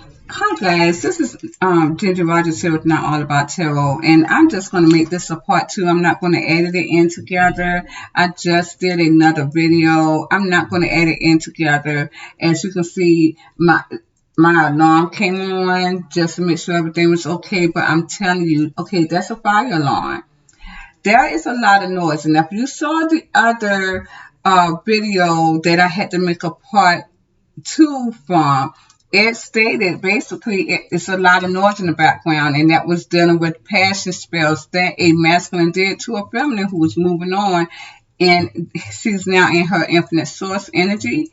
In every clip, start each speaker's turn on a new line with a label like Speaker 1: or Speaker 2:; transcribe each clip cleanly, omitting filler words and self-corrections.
Speaker 1: Hi guys, this is Ginger Rogers here with Not All About Tarot, and I'm just going to make this a part two. I'm not going to edit it in together. I just did another video. I'm not going to edit in together. As you can see, my alarm came on just to make sure everything was okay, but I'm telling you, okay, that's a fire alarm. There is a lot of noise, and if you saw the other video that I had to make a part two from, it stated basically it's a lot of noise in the background, and that was dealing with passion spells that a masculine did to a feminine who was moving on, and she's now in her infinite source energy.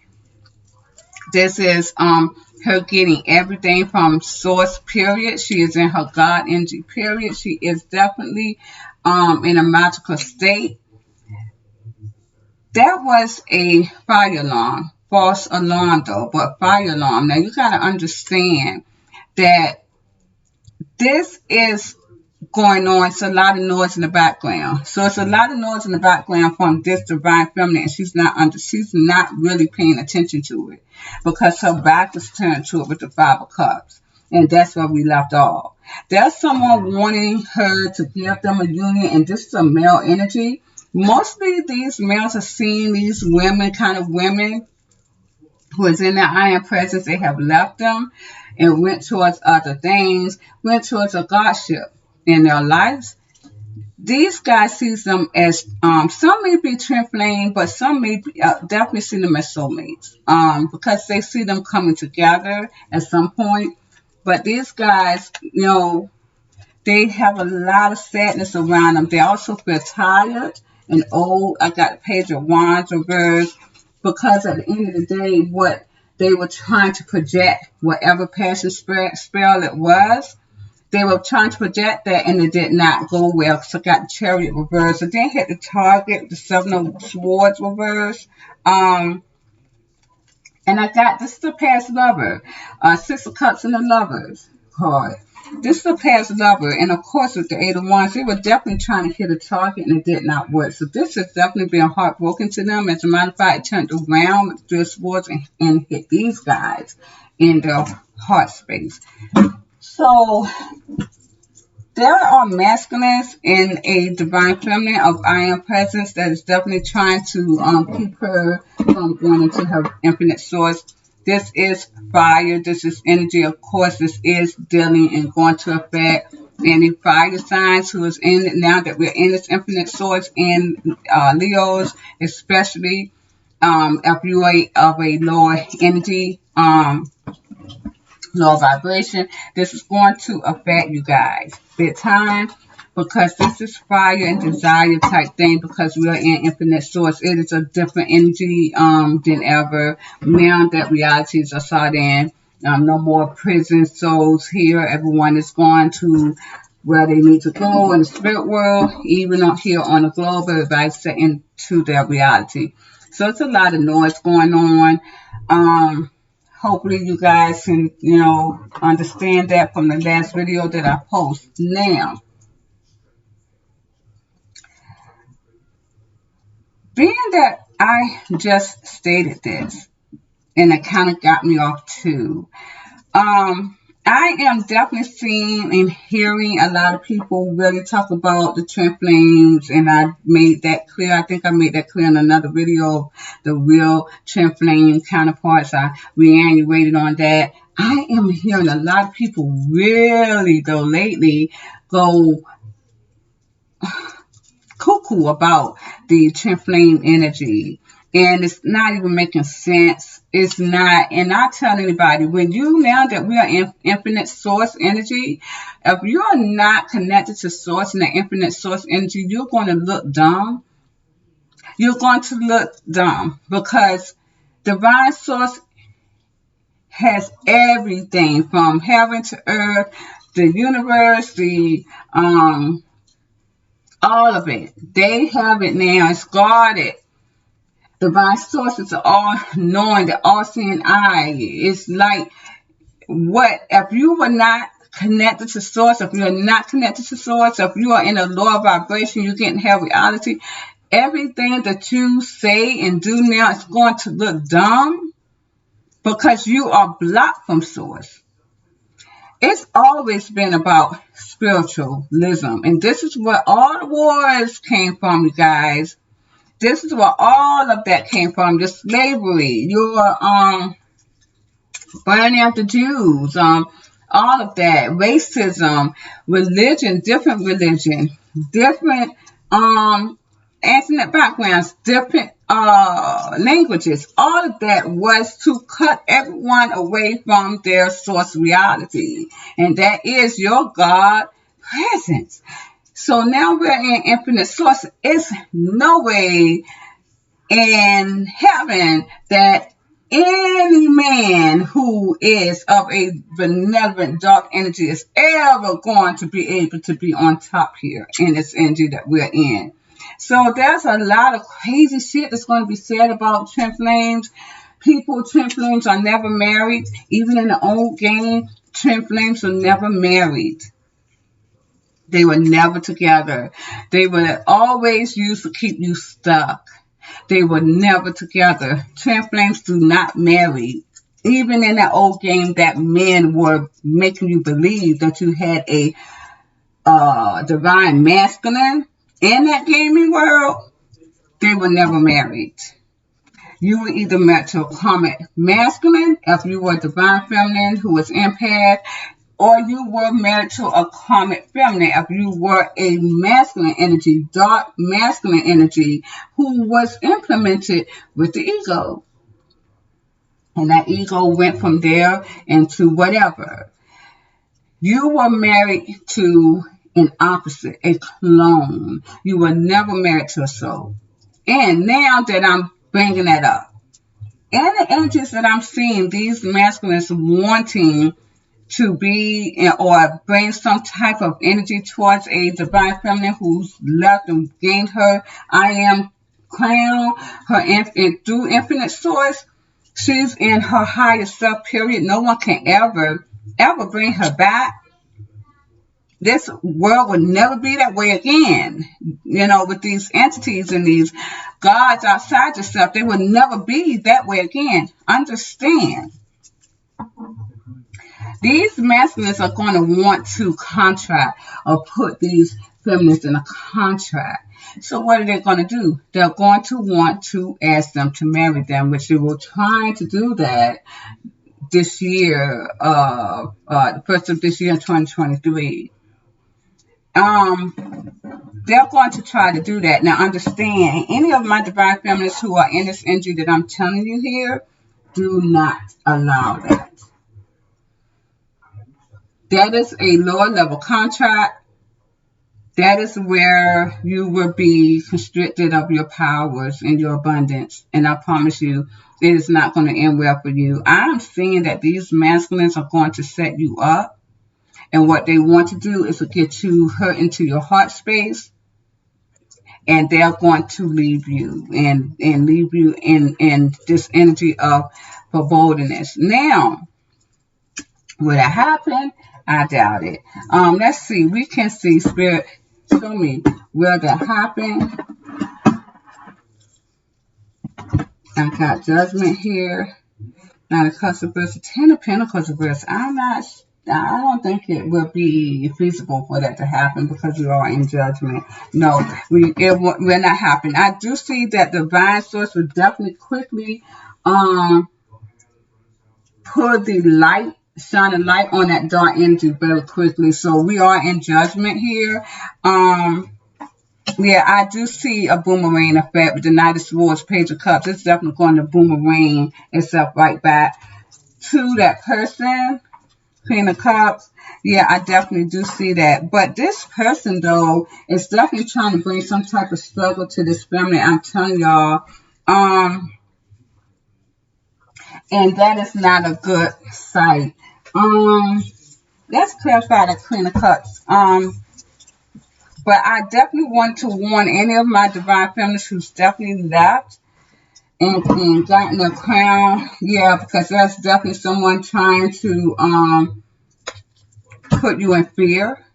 Speaker 1: This is her getting everything from source period. She is in her God energy period. She is definitely in a magical state. That was a fire alarm. False alarm though, but fire alarm. Now you got to understand that this is going on. It's a lot of noise in the background. So it's a lot of noise in the background from this divine feminine, and she's not really paying attention to it because her back is turned to it with the Five of Cups. And that's where we left off. There's someone wanting her to give them a union, and this is a male energy. Mostly these males are seeing these women, kind of women, who is in their iron presence. They have left them and went towards other things, went towards a godship in their lives. These guys see them as, some may be twin flame, but some may be, definitely see them as soulmates, because they see them coming together at some point. But these guys, they have a lot of sadness around them. They also feel tired and old. I got a page of wands reversed, because at the end of the day, what they were trying to project, whatever passion spell it was, they were trying to project that, and it did not go well. So I got the Chariot reversed. And then hit the Target, the Seven of Swords reversed. And I got, this is the past lover, Six of Cups and the Lovers card. This is the past lover, and of course with the Eight of Wands, they were definitely trying to hit a target, and it did not work. So this has definitely been heartbroken to them. As a matter of fact, it turned around with the Three of Swords and hit these guys in their heart space. So there are masculines in a divine feminine of iron presence that is definitely trying to keep her from going into her infinite source. This is fire. This is energy. Of course, this is dealing and going to affect any fire signs who is in it now that we're in this infinite source, and Leos, especially if you are of a lower energy, low vibration, this is going to affect you guys big time, because this is fire and desire type thing, because we are in infinite source. It is a different energy than ever. Now that realities are sought in, no more prison souls here. Everyone is going to where they need to go in the spirit world, even up here on the globe. Everybody's set into their reality. So it's a lot of noise going on. Hopefully you guys can, understand that from the last video that I posted. Now, being that I just stated this, and it kind of got me off too, I am definitely seeing and hearing a lot of people really talk about the twin flames, and I made that clear. I think I made that clear in another video, the real twin flame counterparts. I reiterated on that. I am hearing a lot of people really, though, lately go cuckoo about the twin flame energy, and it's not even making sense. It's not. And I tell anybody, when you, now that we are in infinite source energy, if you're not connected to source and the infinite source energy, you're going to look dumb. You're going to look dumb, because divine source has everything from heaven to earth, the universe, the all of it. They have it now. It's guarded. Divine sources are all knowing, the all seeing eye. It's like, what if you were not connected to source? If you're not connected to source, if you are in a lower vibration, you can't have reality. Everything that you say and do now is going to look dumb, because you are blocked from source. It's always been about spiritualism. And this is where all the wars came from, you guys. This is where all of that came from. The slavery, your burning of the Jews, all of that, racism, religion, different ethnic backgrounds, different languages. All of that was to cut everyone away from their source reality, and that is your God presence. So now we're in infinite source. It's no way in heaven that any man who is of a benevolent dark energy is ever going to be able to be on top here in this energy that we're in. So there's a lot of crazy shit that's going to be said about twin flames. Twin flames are never married. Even in the old game, twin flames were never married. They were never together. They were always used to keep you stuck. They were never together. Twin flames do not marry. Even in that old game that men were making you believe that you had a divine masculine in that gaming world, they were never married. You were either met to a karmic masculine if you were divine feminine who was empath, or you were married to a karmic feminine if you were a masculine energy, dark masculine energy, who was implemented with the ego. And that ego went from there into whatever. You were married to an opposite, a clone. You were never married to a soul. And now that I'm bringing that up, and the energies that I'm seeing, these masculines wanting to be or bring some type of energy towards a divine feminine who's left and gained her I am crown, through infinite source. She's in her higher self, period. No one can ever bring her back. This world will never be that way again. With these entities and these gods outside yourself, they will never be that way again. Understand. These masculines are going to want to contract or put these feminines in a contract. So what are they going to do? They're going to want to ask them to marry them, which they will try to do that this year, the first of this year, 2023. They're going to try to do that. Now understand, any of my divine feminines who are in this energy that I'm telling you here, do not allow that. That is a lower level contract. That is where you will be constricted of your powers and your abundance. And I promise you, it is not going to end well for you. I'm seeing that these masculines are going to set you up. And what they want to do is to get you hurt into your heart space. And they're going to leave you and leave you in this energy of forboldness. Now, will that happen? I doubt it. Let's see. We can see spirit. Show me. Will that happen? I got judgment here. Now the customers, 10 of Pentacles reverse. I don't think it will be feasible for that to happen because you are in judgment. No, it will not happen. I do see that the divine source will definitely quickly put the light, shine a light on that dark energy very quickly. So we are in judgment here. Yeah, I do see a boomerang effect with the Knight of Swords, Page of Cups. It's definitely going to boomerang itself right back to that person. Queen of Cups. Yeah, I definitely do see that. But this person, though, is definitely trying to bring some type of struggle to this family. I'm telling y'all. And that is not a good sight. Let's clarify the Queen of Cups. But I definitely want to warn any of my divine feminists who's definitely left and gotten a crown. Yeah, because there's definitely someone trying to put you in fear.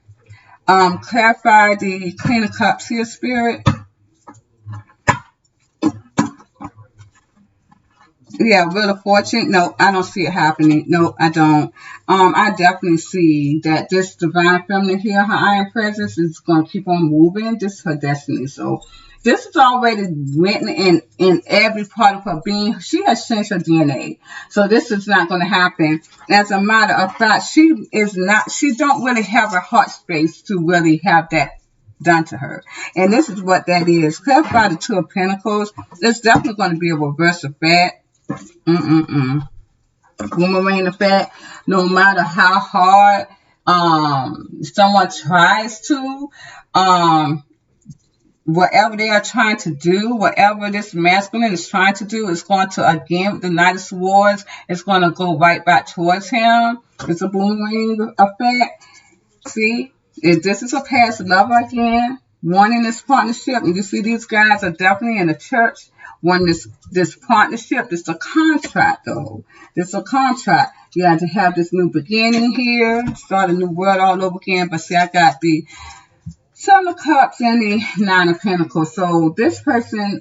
Speaker 1: Clarify the Queen of Cups here, Spirit. Yeah, Wheel of Fortune. No, I don't see it happening. No, I don't. I definitely see that this divine feminine here, her iron presence, is going to keep on moving. This is her destiny. So this is already written in every part of her being. She has changed her DNA. So this is not going to happen. As a matter of fact, she don't really have a heart space to really have that done to her. And this is what that is. Clarify the Two of Pentacles. It's definitely going to be a reverse effect. Boomerang effect. No matter how hard someone tries to, whatever they are trying to do, whatever this masculine is trying to do, is going to, again, with the Knight of Swords, it's going to go right back towards him. It's a boomerang effect. See, if this is a past lover again, wanting this partnership, and you see these guys are definitely in the church, wanting this partnership. This is a contract, though. This is a contract. You have to have this new beginning here, start a new world all over again. But see, I got the Seven of Cups and the Nine of Pentacles. So this person,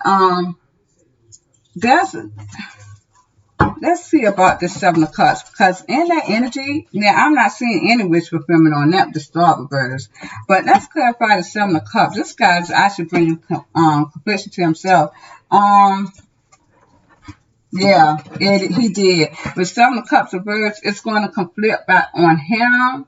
Speaker 1: let's see about this Seven of Cups, because in that energy, now I'm not seeing any wish fulfillment on that, the star reverse. But let's clarify the Seven of Cups. This guy is actually bringing confession to himself. Yeah, he did. With Seven of Cups reverse, it's going to conflict back on him,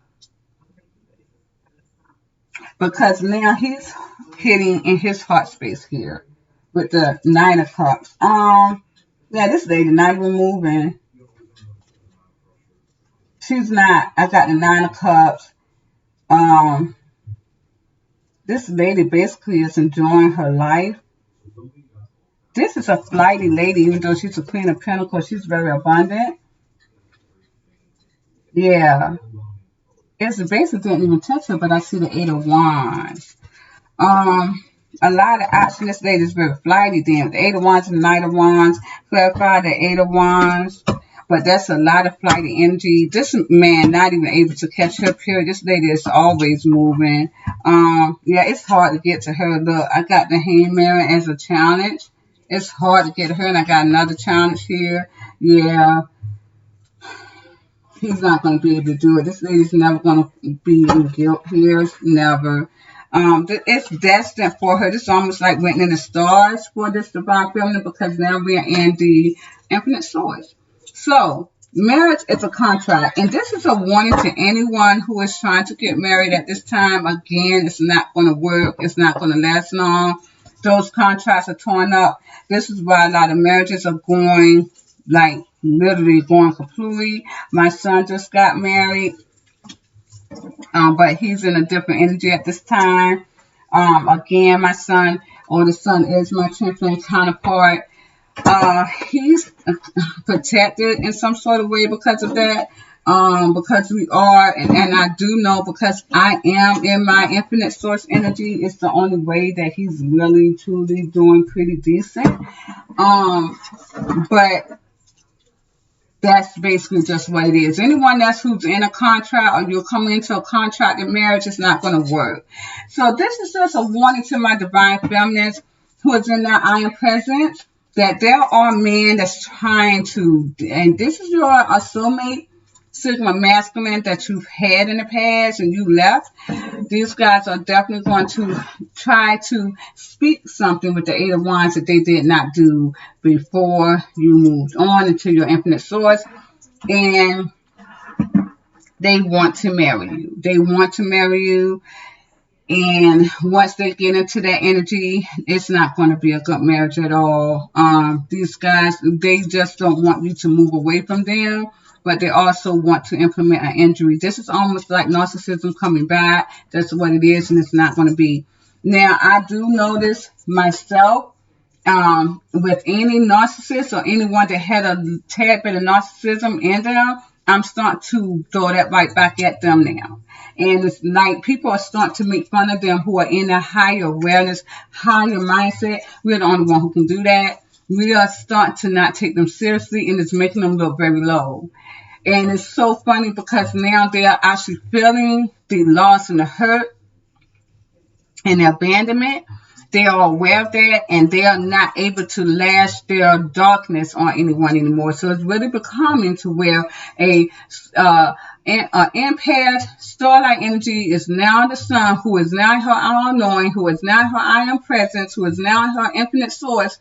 Speaker 1: because now he's hitting in his heart space here with the Nine of Cups. Yeah, this lady not even moving. She's not. I got the Nine of Cups. This lady basically is enjoying her life. This is a flighty lady, even though she's a Queen of Pentacles. She's very abundant. Yeah. It's basically didn't even touch her, but I see the Eight of Wands. A lot of action. This lady is very flighty. Then the Eight of Wands and the Knight of Wands. Clarify the Eight of Wands. But that's a lot of flighty energy. This man not even able to catch her period. This lady is always moving. Yeah, it's hard to get to her. Look, I got the Hangman as a challenge. It's hard to get to her, and I got another challenge here. Yeah. He's not going to be able to do it. This lady's never going to be in guilt here. Never. It's destined for her. This is almost like written in the stars for this divine feminine, because now we are in the infinite source. So, marriage is a contract. And this is a warning to anyone who is trying to get married at this time. Again, it's not going to work. It's not going to last long. Those contracts are torn up. This is why a lot of marriages are going, like, literally going completely. My son just got married, but he's in a different energy at this time. Again, my son, or the son is my twin counterpart. He's protected in some sort of way because of that. Because we are, and I do know, because I am in my infinite source energy, it's the only way that he's really, truly doing pretty decent. But that's basically just what it is. Anyone who's in a contract, or you're coming into a contracted marriage, is not going to work. So this is just a warning to my divine feminines who is in that iron presence, that there are men that's trying to, and this is your soulmate, Sigma masculine that you've had in the past and you left. These guys are definitely going to try to speak something with the Eight of Wands that they did not do before you moved on into your infinite source. And they want to marry you. They want to marry you. And once they get into that energy, it's not going to be a good marriage at all. These guys, they just don't want you to move away from them, but they also want to implement an injury. This is almost like narcissism coming back. That's what it is, and it's not going to be. Now, I do notice myself, with any narcissist or anyone that had a tad bit of narcissism in them, I'm starting to throw that right back at them now. And it's like people are starting to make fun of them who are in a higher awareness, higher mindset. We're the only one who can do that. We are starting to not take them seriously, and it's making them look very low. And it's so funny because now they are actually feeling the loss and the hurt and the abandonment. They are aware of that, and they are not able to lash their darkness on anyone anymore. So it's really becoming to where a impaired starlight energy is now the sun, who is now her all-knowing, who is now her I am presence, who is now her infinite source.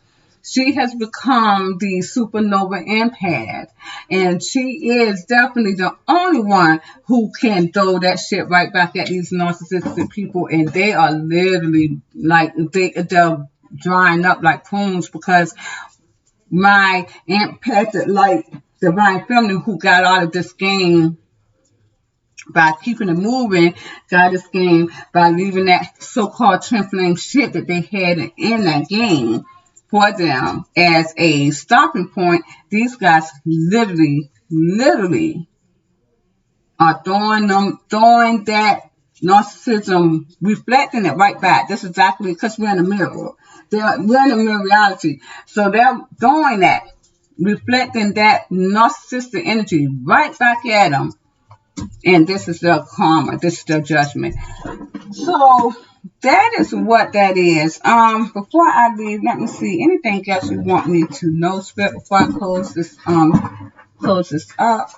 Speaker 1: She has become the supernova empath, and she is definitely the only one who can throw that shit right back at these narcissistic people, and they are literally like they're drying up like prunes, because my empathic light divine feminine, who got out of this game by keeping it moving, got this game by leaving that so-called twin flame shit that they had in that game for them as a stopping point. These guys literally are throwing that narcissism, reflecting it right back. This is exactly because we're in a mirror. We're in a mirror reality. So they're throwing that, reflecting that narcissistic energy right back at them. And this is their karma. This is their judgment. So that is what that is. Before I leave, let me see anything else you want me to know, Spirit, before I close this up.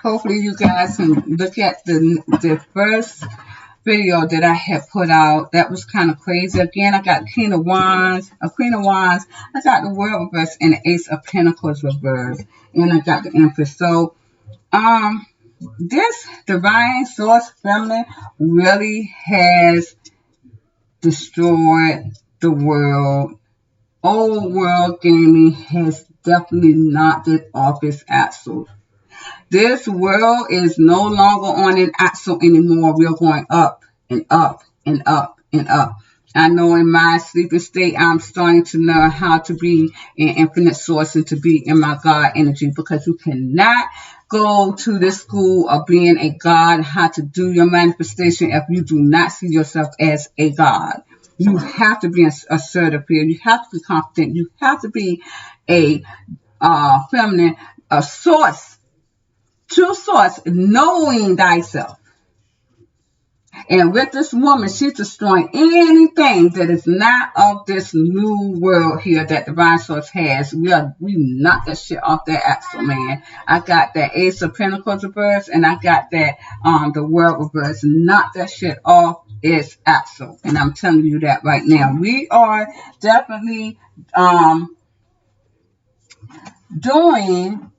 Speaker 1: Hopefully you guys can look at the first video that I had put out. That was kind of crazy. Again, I got Queen of Wands, I got the World reverse, and the Ace of Pentacles reverse, and I got the Empress. So this divine source feminine really has destroyed the world. Old world gaming has definitely knocked it off its axle. This world is no longer on an axle anymore. We are going up and up and up and up. I know in my sleeping state, I'm starting to learn how to be in infinite source and to be in my God energy, because you cannot go to this school of being a God, how to do your manifestation, if you do not see yourself as a God. You have to be assertive here. You have to be confident. You have to be a feminine, a source, true source, knowing thyself. And with this woman, she's destroying anything that is not of this new world here that Divine Source has. We knock that shit off that axle, man. I got that Ace of Pentacles reverse, and I got that the World reverse. Knock that shit off its axle. And I'm telling you that right now. We are definitely doing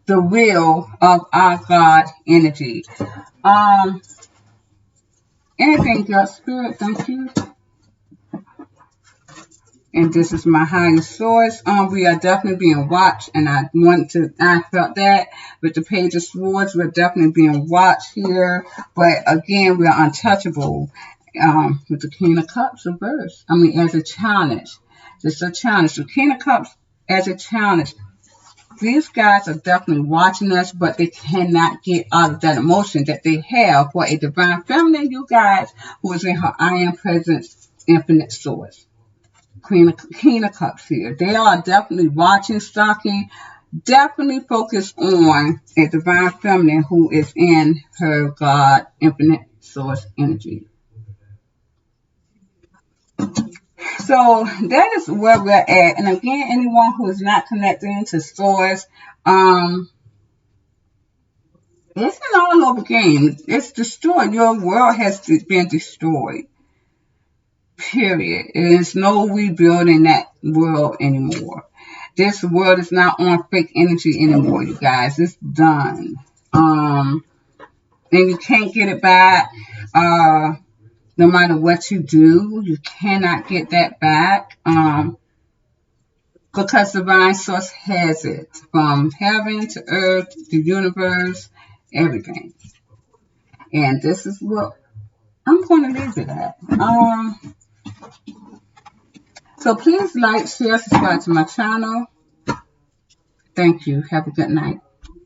Speaker 1: the will of our God energy. Anything else, Spirit? Thank you. And this is my highest source. We are definitely being watched, and I felt that with the Page of Swords, we're definitely being watched here. But again, we are untouchable with the King of Cups reverse. I mean, as a challenge. It's a challenge. The King of Cups as a challenge. These guys are definitely watching us, but they cannot get out of that emotion that they have for a divine feminine, you guys, who is in her I am presence, infinite source. King of Cups here. They are definitely watching, stalking, definitely focused on a divine feminine who is in her God, infinite source energy. So that is where we're at. And again, anyone who is not connecting to source, it's an all over game. It's destroyed. Your world has been destroyed. Period. There's no rebuilding that world anymore. This world is not on fake energy anymore, you guys. It's done. And you can't get it back. No matter what you do, you cannot get that back. Because Divine Source has it. From heaven to earth, the universe, everything. And this is what I'm going to leave it at. So please like, share, subscribe to my channel. Thank you. Have a good night.